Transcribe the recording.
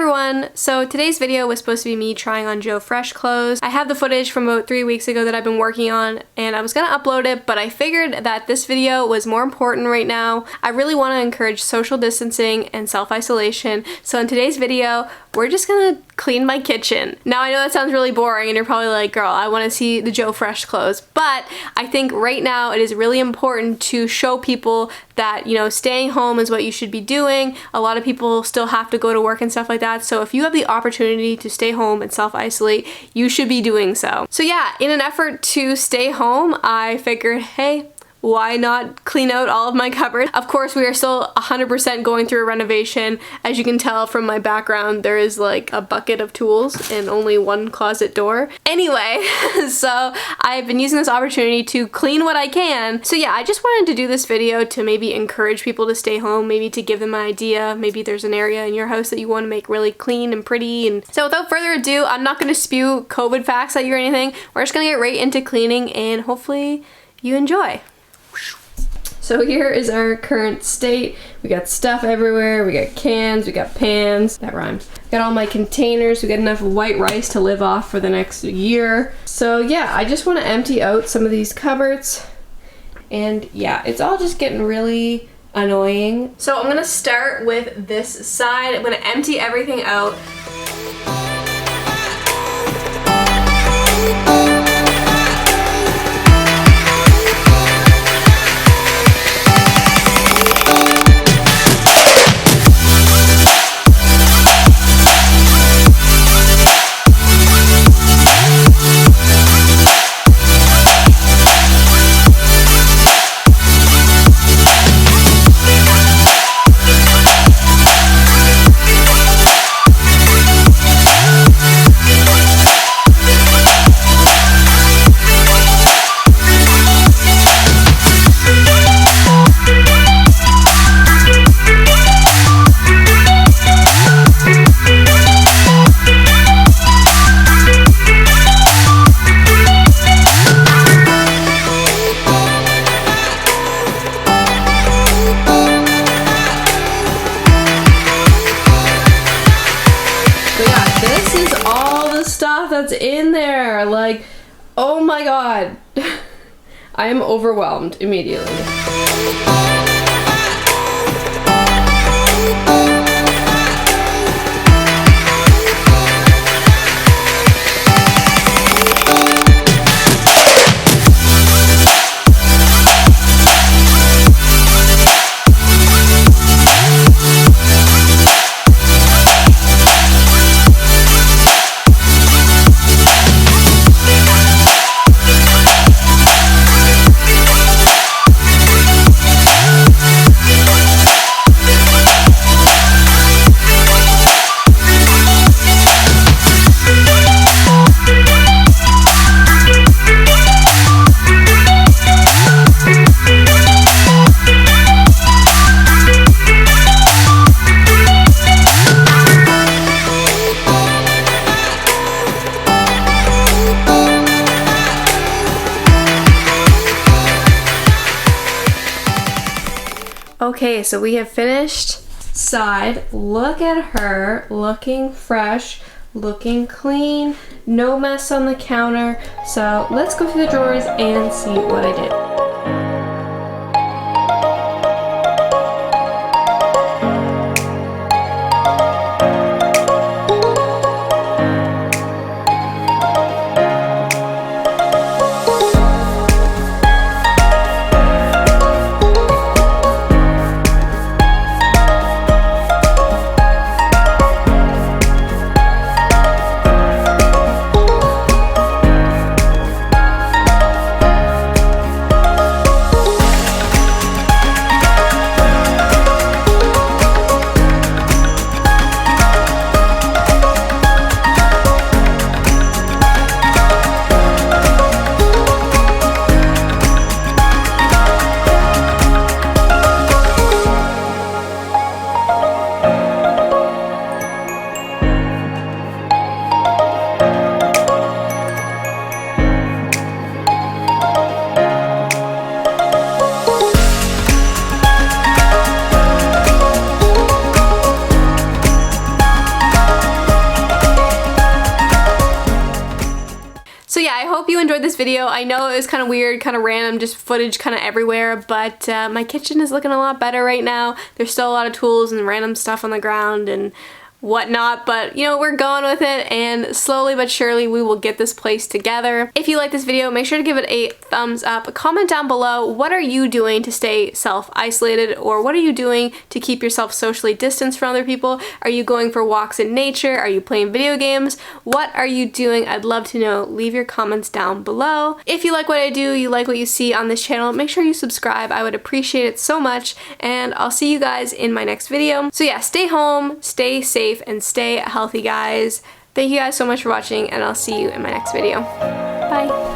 everyone! So today's video was supposed to be me trying on Joe Fresh clothes. I have the footage from about 3 weeks ago that I've been working on and I was gonna upload it, but I figured that this video was more important right now. I really want to encourage social distancing and self-isolation. So in today's video, we're just gonna clean my kitchen. Now I know that sounds really boring and you're probably like, girl, I want to see the Joe Fresh clothes, but I think right now it is really important to show people that, you know, staying home is what you should be doing. A lot of people still have to go to work and stuff like that, so if you have the opportunity to stay home and self-isolate, you should be doing so. So yeah, in an effort to stay home, I figured, hey, why not clean out all of my cupboards? Of course, we are still 100% going through a renovation. As you can tell from my background, there is like a bucket of tools and only one closet door. Anyway, so I've been using this opportunity to clean what I can. So yeah, I just wanted to do this video to maybe encourage people to stay home, maybe to give them an idea. Maybe there's an area in your house that you want to make really clean and pretty. And so without further ado, I'm not going to spew COVID facts at you or anything. We're just going to get right into cleaning and hopefully you enjoy. So here is our current state. We got stuff everywhere. We got cans, we got pans. That rhymes. Got all my containers. We got enough white rice to live off for the next year. So yeah, I just want to empty out some of these cupboards. And yeah, it's all just getting really annoying. So I'm gonna start with this side. I'm gonna empty everything out. That's in there, like, oh my god. I am overwhelmed immediately. Okay, so we have finished side. Look at her, looking fresh, looking clean, no mess on the counter. So let's go through the drawers and see what I did. hope you enjoyed this video. I know it was kind of weird, kind of random, just footage kind of everywhere, but my kitchen is looking a lot better right now. There's still a lot of tools and random stuff on the ground and whatnot, but you know, we're going with it, and slowly but surely we will get this place together. If you like this video, make sure to give it a thumbs up. Comment down below, what are you doing to stay self-isolated, or what are you doing to keep yourself socially distanced from other people? Are you going for walks in nature? Are you playing video games? What are you doing? I'd love to know. Leave your comments down below. If you like what I do, you like what you see on this channel, make sure you subscribe. I would appreciate it so much, and I'll see you guys in my next video. So yeah, stay home, stay safe, and stay healthy, guys. Thank you guys so much for watching, and I'll see you in my next video. Bye.